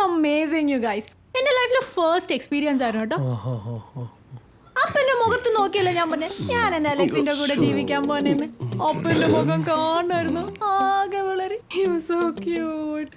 Amazing you guys. എന്റെ ലൈഫിലെ first experience ആയിരുന്നു കേട്ടോ. അപ്പൊ എന്റെ മുഖത്ത് നോക്കിയല്ലേ ഞാൻ പറഞ്ഞേ ഞാൻ എന്റെ അലക്സിന്റെ കൂടെ ജീവിക്കാൻ പോണെന്ന്. അപ്പൊ എന്റെ മുഖം കാണായിരുന്നു ആകെ വളരെ സോ ക്യൂട്ട്.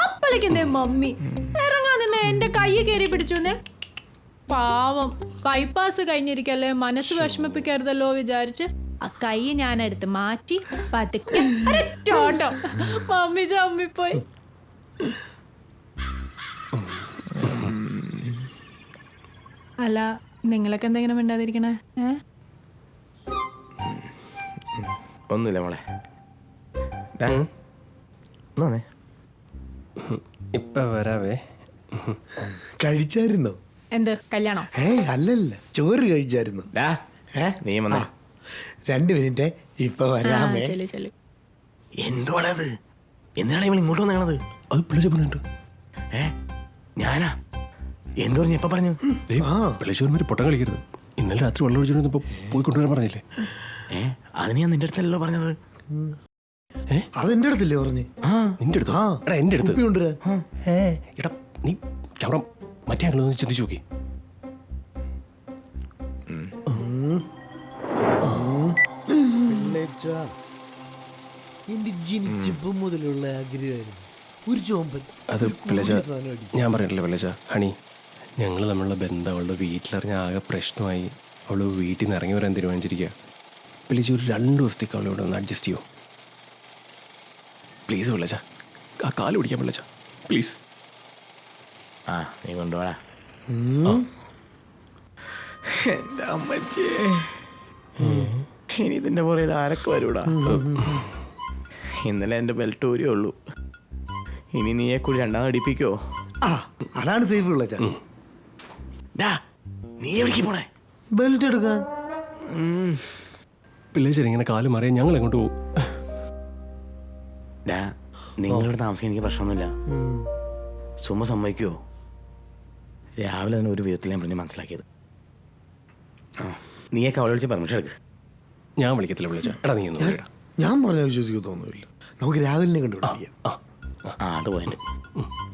അപ്പോഴേക്ക് എന്റെ മമ്മി ഇറങ്ങാൻ നിന്ന് എന്റെ കൈ കയറി പിടിച്ചു. പാവം ബൈപ്പാസ് കഴിഞ്ഞിരിക്കല്ലേ, മനസ്സ് വിഷമിപ്പിക്കരുതല്ലോ വിചാരിച്ച് ആ കൈ ഞാൻ എടുത്ത് മാറ്റി പതുക്കെ ടോട്ടോ മമ്മി ചമ്മിപ്പോയി. അല്ല നിങ്ങളൊക്കെ എന്തെങ്കിലും മിണ്ടാതിരിക്കണേ? ഒന്നുമില്ല മോളെ. ഇപ്പൊ വരാവേ. കഴിച്ചായിരുന്നോ? എന്ത് കല്യാണോ? അല്ലല്ല, ചോറ് കഴിച്ചായിരുന്നു. നീ വന്നേ. 2 മിനിറ്റ് ഇപ്പൊ വരാമേ. എന്തുവാണത്? എന്തിനാണ് ഇവൾ ഇങ്ങോട്ട് വന്നേണത്? അത് പിള്ളേർ പറഞ്ഞിട്ട്. ഞാനാ എന്തു പറഞ്ഞു? എപ്പ പറഞ്ഞു? പിള്ളേർ പൊട്ടം കളിക്കരുത്. ഇന്നലെ രാത്രി വെള്ളം ഒഴിച്ചിരുന്നപ്പോ പോയി കൊണ്ടുവരാൻ പറഞ്ഞില്ലേ? അതിന് ഞാൻ നിന്റെ അടുത്തല്ലോ പറഞ്ഞത്. അതെന്റെ അടുത്തല്ലേ പറഞ്ഞു? നിന്റെ അടുത്ത്? എന്റെ അടുത്ത് കൊണ്ടുവരാൻ. എടാ നീ ക്യാമറ മറ്റേ ആംഗിളൊന്ന് ചിന്തിച്ചു നോക്കി. എന്റെ ജനിച്ചപ്പം മുതലുള്ള ആഗ്രഹമായിരുന്നു ഒരു ചോമ്പൻ. അത് പിള്ളേച്ച ഞാൻ പറഞ്ഞിട്ടില്ലേ പിള്ളേച്ച ഹണി, ഞങ്ങൾ തമ്മിലുള്ള ബന്ധം അവളുടെ വീട്ടിലിറങ്ങി ആകെ പ്രശ്നമായി. അവൾ വീട്ടിൽ നിന്ന് ഇറങ്ങി വരാൻ തീരുമാനിച്ചിരിക്കുക. പിള്ളേച്ച ഒരു 2 ദിവസത്തേക്ക് അവളോട് ഒന്ന് അഡ്ജസ്റ്റ് ചെയ്യോ പ്ലീസ് പിള്ളേച്ച. ആ കാല് പിടിക്കാൻ പിള്ളേച്ച പ്ലീസ്. നീ കൊണ്ടുപോടാ. എന്റെ അമ്മച്ചേ, ഇനി ഇതിന്റെ പുറയിൽ ആരൊക്കെ വരൂടാ? ഇന്നലെ എന്റെ ബെൽറ്റ് ഊരിയേ ഉള്ളൂ. ഇനി നീയെ കൂടി 2ാമത് അടിപ്പിക്കോ? അതാണ് സേഫ് ഉള്ള. നീ എവിടേക്ക് പോണേ? ബെൽറ്റ് എടുക്കാൻ. പിള്ളേച്ച ഇങ്ങനെ കാല് മാറിയാൽ ഞങ്ങൾ എങ്ങോട്ട് പോകും? നിങ്ങളിവിടെ താമസിക്കാൻ എനിക്ക് പ്രശ്നമൊന്നുമില്ല. സുമ സമ്മതിക്കുമോ? രാവിലെ തന്നെ ഒരു വിധത്തിൽ ഞാൻ പറഞ്ഞ് മനസ്സിലാക്കിയത്. നീയൊക്കെ അവളെ വിളിച്ച് പെർമിഷൻ എടുക്ക്. ഞാൻ വിളിക്കത്തില്ല വിളിച്ച. എടാ നീ ഒന്നും കേടാ. ഞാൻ പറഞ്ഞ വിശ്വസിക്കത്തൊന്നുമില്ല. നമുക്ക് രാവിലെ കണ്ടുപിടിക്കാം. അത് പോയിന്റ്.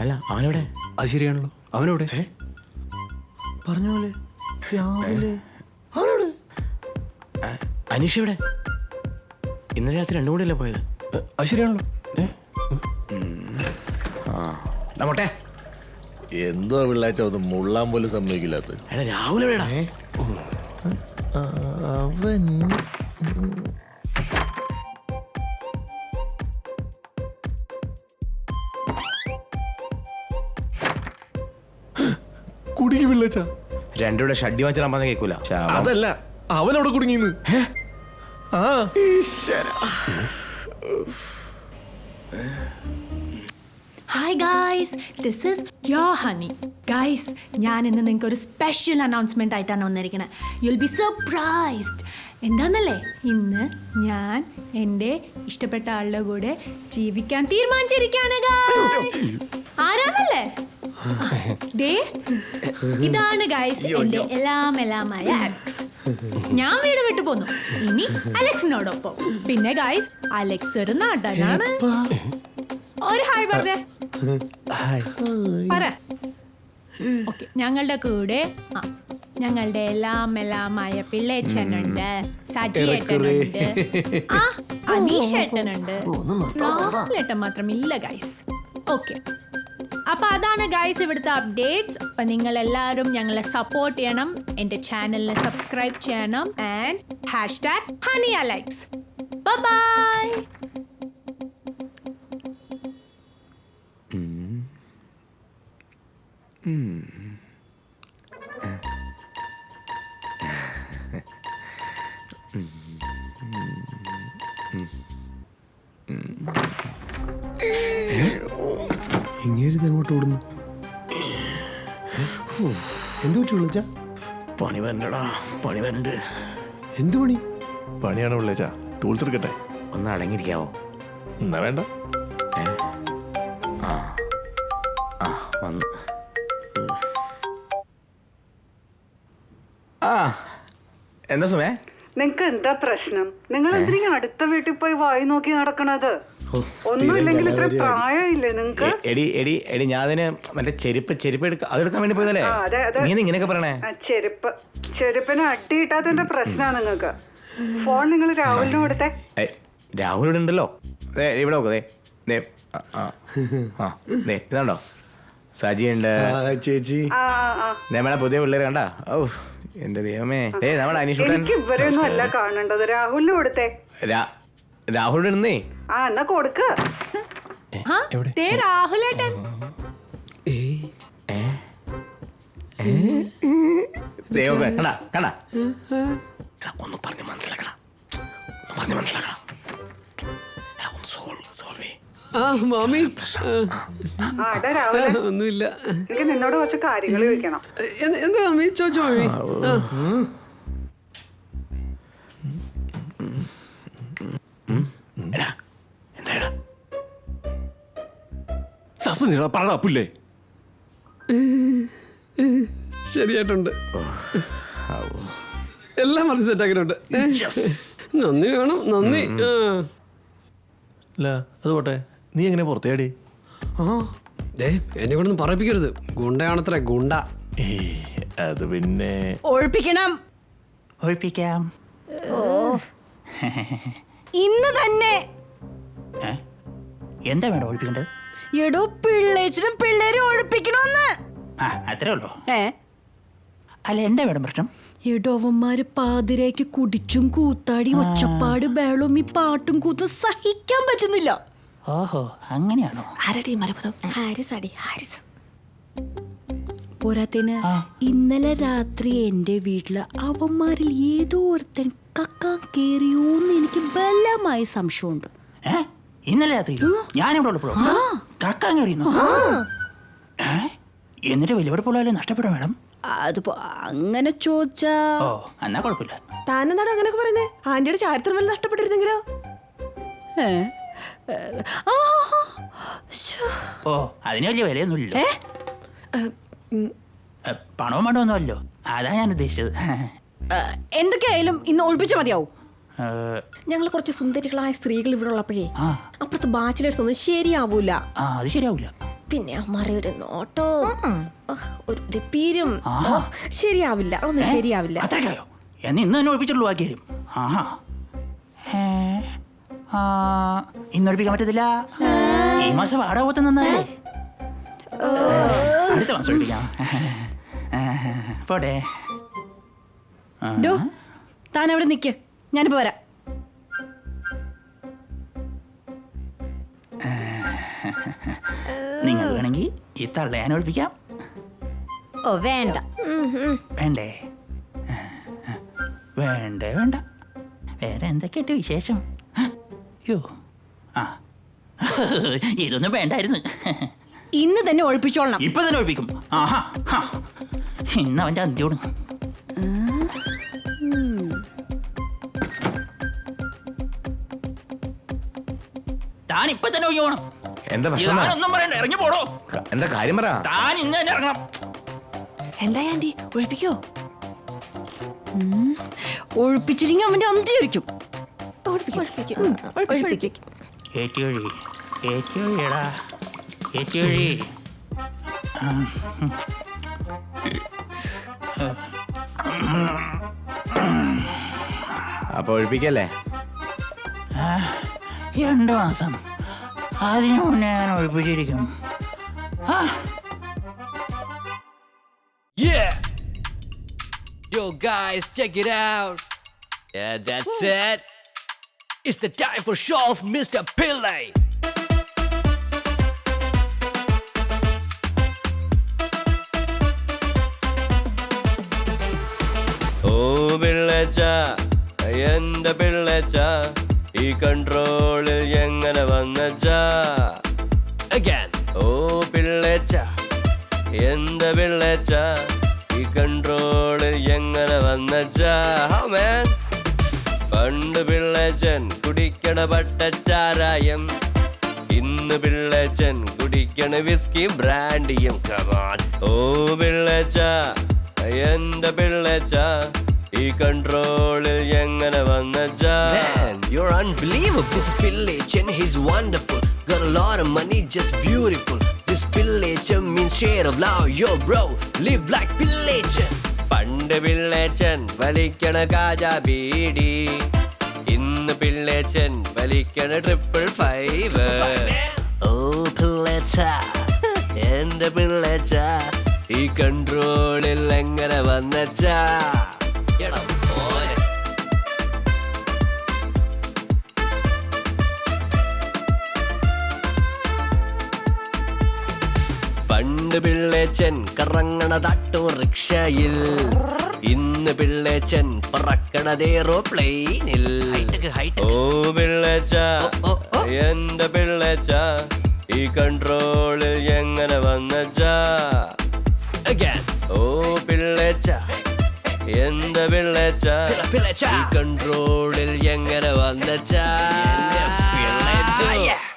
അല്ല അവനെവിടെ? അത് ശരിയാണല്ലോ. അവനോടെ പറഞ്ഞ പോലെ രാവിലെ അവനോട്. അനീഷ് എവിടെ? ഇന്നലെ രാത്രി 2 കൂടെയല്ലേ പോയത്? അത് ശരിയാണല്ലോ. മോട്ടെ എന്തോ പിള്ളാച്ച ഒന്ന് മുള്ളാൻ പോലും സമ്മതിക്കില്ലാത്ത. എടാ രാഹുൽ എവിടെടാ? അവൻ കുടുങ്ങി പിള്ളേച്ച. 2 കൂടെ ഷഡ്ഡി വാങ്ങിച്ചാൽ പറഞ്ഞ കേൾക്കൂല. അതല്ല, അവനവിടെ കുടുങ്ങിന്ന്. Hi guys, this is your Honey. Guys, ഞാൻ ഇന്ന് നിങ്ങൾക്ക് ഒരു സ്പെഷ്യൽ അനൗൺസ്മെന്റ് ആയിട്ടാണ് വന്നിരിക്കുന്നത്. You will be surprised. എന്താന്നല്ലേ, ഇന്ന് ഞാൻ എൻ്റെ ഇഷ്ടപ്പെട്ട ആളുടെ കൂടെ ജീവിക്കാൻ തീരുമാനിച്ചിരിക്കുകയാണ് ഗായ്സ്. ആരാന്നല്ലേ? ഇതാണ് ഗായ്സ് എൻ്റെ എല്ലാമായ അലക്സ്. ഞാൻ വീട് വിട്ടു പോന്നു. ഇനി അലക്സിനോടൊപ്പം. പിന്നെ ഗായ്സ്, അലക്സ് ഒരു നടനാണ്. ഒരു ഹായ് പറഞ്ഞേ. പറ. ഓക്കെ, ഞങ്ങളുടെ കൂടെ ഞങ്ങളുടെ എല്ലാമായ പിള്ളേച്ചനുണ്ട്, സജിയേട്ടനുണ്ട്, അനീഷേട്ടനുണ്ട്. രാഹുലേട്ടൻ മാത്രമില്ല ഗൈസ്. ഓക്കെ, അപ്പൊ അതാണ് ഗൈസ് ഇവിടുത്തെ അപ്ഡേറ്റ്സ്. അപ്പൊ നിങ്ങൾ എല്ലാവരും ഞങ്ങളെ സപ്പോർട്ട് ചെയ്യണം, എന്റെ ചാനലിനെ സബ്സ്ക്രൈബ് ചെയ്യണം. And #HoneyAlex. ബൈ. ഇങ്ങേരിത് എങ്ങോട്ട് ഓടുന്നു? എന്ത് പറ്റി വിളിച്ച? പണി വരണ്ടടാ, പണി വരണ്ട്. എന്ത് പണി? പണിയാണ് വിളിച്ച. ടൂൾസ് എടുക്കട്ടെ. ഒന്ന് അടങ്ങിയിരിക്കാവോ? എന്നാ വേണ്ട. വന്നു. എന്താ സുമേ? നിങ്ങക്ക് എന്താ പ്രശ്നം? നിങ്ങൾ എന്തിനാ അടുത്ത വീട്ടിൽ പോയി വായി നോക്കി നടക്കണത്? ഒന്നുമില്ലെങ്കിൽ ഇത്ര പ്രായമില്ലേ നിങ്ങക്ക്? എടി എടി എടി ഞാൻ അതിന് മറ്റേ ചെരുപ്പ് അതെടുക്കാൻ വേണ്ടി പോയതല്ലേ? നീ ഇങ്ങനെയൊക്കെ പറയണേ? ചെരുപ്പിന് അടി കിട്ടാത്തതിന്റെ പ്രശ്നമാണ് നിങ്ങൾക്ക്. ഫോൺ നിങ്ങൾ രാഹുലിന് കൊടുത്തേ. രാഹുൽ ഇവിടെ ഉണ്ടല്ലോ. ഇവിടെ നോക്കേ, ഇതാണ്ടോ സജിയുണ്ട്, ചേച്ചി നമ്മളെ പുതിയ പിള്ളേർ കണ്ട. ഓ എന്റെ ദൈവമേ, നമ്മുടെ അനീഷ് ഇവരൊന്നും അല്ല കാണേണ്ടത്, രാഹുലിന് കൊടുത്തേ. രാഹുൽ ഇടുന്നേ. എന്നാ കൊടുക്ക. രാഹുലേട്ടൻ കണ്ടാ കണ്ടാ ഒന്ന് പറഞ്ഞ് മനസ്സിലാക്കണ മാമി ഒന്നുമില്ല, എനിക്ക് നിന്നോട് കുറച്ച് കാര്യങ്ങൾ ചോദിക്കണം. എന്താ മാമി? ചോദിച്ചോ മാമി. പറഞ്ഞേ. ശരിയായിട്ടുണ്ട്, എല്ലാം പറഞ്ഞ് സെറ്റാക്കിയിട്ടുണ്ട്. നന്ദി വേണം, നന്ദി. അല്ല അത് പോട്ടെ, നീ എങ്ങനെ പുറത്തേടി? എന്നെ കൊണ്ടൊന്നും പറയിപ്പിക്കരുത്, ഗുണ്ടയാണത്ര ഗുണ്ട. അത് പിന്നെ ഒഴിപ്പിക്കാം ഇന്ന് തന്നെ. എന്താ വേണം ഒഴിപ്പിക്കണ്ടത്? എടോ പിള്ളേച്ചിനും പിള്ളേരും ഒഴിപ്പിക്കണമെന്ന്. അത്രേ ഉള്ളൂ. അല്ല എന്താ വേണം പ്രശ്നം? എടോവന്മാര് പാതിരേക്ക് കുടിച്ചും കൂത്താടി ഒച്ചപ്പാട് ബഹളും ഈ പാട്ടും കൂത്തും സഹിക്കാൻ പറ്റുന്നില്ല. ഓഹോ അങ്ങനെയാണോ? ആരടി മലപ്പുറം? ഹാരിസ്. പോരാത്തിന് ഇന്നലെ രാത്രി എന്റെ വീട്ടില് അവന്മാരിൽ ഏതോ ഒരുത്തൻ കക്കാൻ കേറിയോന്ന് എനിക്ക് ബലമായ സംശയമുണ്ട്. ഇന്നലെ രാത്രി ഞാനിവിടെ ഉള്ളപ്പോഴോ കക്കാൻ കയറിയുന്നു? എന്നിട്ട് വലിയ പോലെ നഷ്ടപ്പെടും മേഡം? അതിപ്പോ അങ്ങനെ ചോദിച്ചാ എന്നാ കുഴപ്പമില്ല. താനെന്താണ് അങ്ങനെയൊക്കെ പറയുന്നേ? ആന്റിയുടെ ചാരിത്രം വല്ല നഷ്ടപ്പെട്ടിരുന്നെങ്കിലോ? ഓ അതിന് വലിയ വിലയൊന്നുമില്ല. പണവും വേണ്ടൊന്നുമല്ലോ, അതാ ഞാൻ ഉദ്ദേശിച്ചത്. എന്തൊക്കെയായാലും ഇന്ന് ഒഴിപ്പിച്ച മതിയാവും. ഞങ്ങൾ കുറച്ച് സുന്ദരികളായ സ്ത്രീകൾ ഇവിടെ ഉള്ളപ്പോഴേ അപ്പുറത്ത് ബാച്ചിലേഴ്സ് ഒന്നും ശരിയാവൂല. അത് ശരിയാവൂല. പിന്നെ അമ്മമാരെ ഒരു നോട്ടവും ഒരു പീരും ശരിയാവില്ല, ഒന്നും ശരിയാവില്ല. അത്രയ്ക്കായോ? എന്ന് ഇന്ന് തന്നെ ഒഴിപ്പിച്ചുള്ളൂ ബാക്കി വരും. ഇന്ന് ഒഴിപ്പിക്കാൻ പറ്റത്തില്ല. ഈ മാസം വാടക പോത്ത് നന്നാലേ, അടുത്ത മാസം ഒഴിപ്പിക്കാം. പോട്ടെ. താൻ അവിടെ നിൽക്ക്, ഞാനിപ്പോ വരാം. നിങ്ങൾ വേണമെങ്കിൽ ഈ തള്ളയാൻ ഒഴിപ്പിക്കാം. ഓ വേണ്ട. വേണ്ടേ? വേണ്ട. വേറെ എന്തൊക്കെയുണ്ട് വിശേഷം? യോ ഇതൊന്നും വേണ്ടായിരുന്നു. ഇന്ന് തന്നെ ഒഴിപ്പിച്ചോളണം. ഇപ്പൊ തന്നെ ഒഴിപ്പിക്കും. ഇന്ന് അവന്റെ അന്ത്യോട്. താൻ ഇപ്പൊ തന്നെ ഒഴിയണം. എന്താ ഒന്നും പറയണ്ട, ഇറങ്ങി പോടോ. എന്താ കാര്യം പറ. താൻ ഇന്ന് തന്നെ ഇറങ്ങണം. എന്താ ആന്റി, ഒഴിപ്പിക്കോ? ഒഴിപ്പിച്ചില്ലെങ്കിൽ അവന്റെ അന്ത്യൊഴിക്കും. അപ്പൊ ഒഴിപ്പിക്കല്ലേ? 2 മാസം അതിനു മുന്നേ ഞാൻ ഒഴിപ്പിച്ചിരിക്കും. Yeah! Yo guys, check it out. Yeah, that's it. It's the time for show of Mr. Pillai. Oh Pillacha, enda Pillacha, ee control il engane vannacha. Again, oh Pillacha, enda Pillacha, ee control il engane vannacha. How man? പണ്ട് പിള്ളച്ചൻ കുടിക്കണ പട്ടച്ചാരായം, ഇന്ന് പിള്ളച്ചൻ കുടിക്കണ വിസ്കിയും ബ്രാൻഡിയും. Come on ഓ പിള്ളച്ച, എന്റെ പിള്ളച്ച, ഈ ഈ കൺട്രോളിൽ എങ്ങനെ വന്നച്ചാ? Man, you're unbelievable. This is Pillachan, he's wonderful. Got a lot of money, just beautiful. This Pillachan means share of love. Yo bro, live like Pillachan. പണ്ട് പിള്ളേച്ചൻ വലിക്കണ കാജാ ബീഡി, ഇന്ന് പിള്ളേച്ചൻ വലിക്കണ 555. ഓ പിള്ളേച്ച, എന്റെ പിള്ളേച്ച ഈ കൺട്രോളിൽ എങ്ങനെ വന്നച്ചാ? എടാ മോനെ. പണ്ട് പിള്ളേച്ചൻ കറങ്ങണത് ഓട്ടോറിക്ഷയിൽ, ഇന്ന് പിള്ളേച്ചൻ പറക്കണത് എയ്റോപ്ലെയിനിൽ. ഓ പിള്ളേച്ച, എന്റെ പിള്ളേച്ച ഈ കൺട്രോളിൽ എങ്ങനെ വന്നച്ചാ? Again. ഓ പിള്ളേച്ച, എന്റെ പിള്ളേച്ച Pillachan. ഈ കൺട്രോളിൽ എങ്ങനെ വന്നച്ചാ? Pillachan.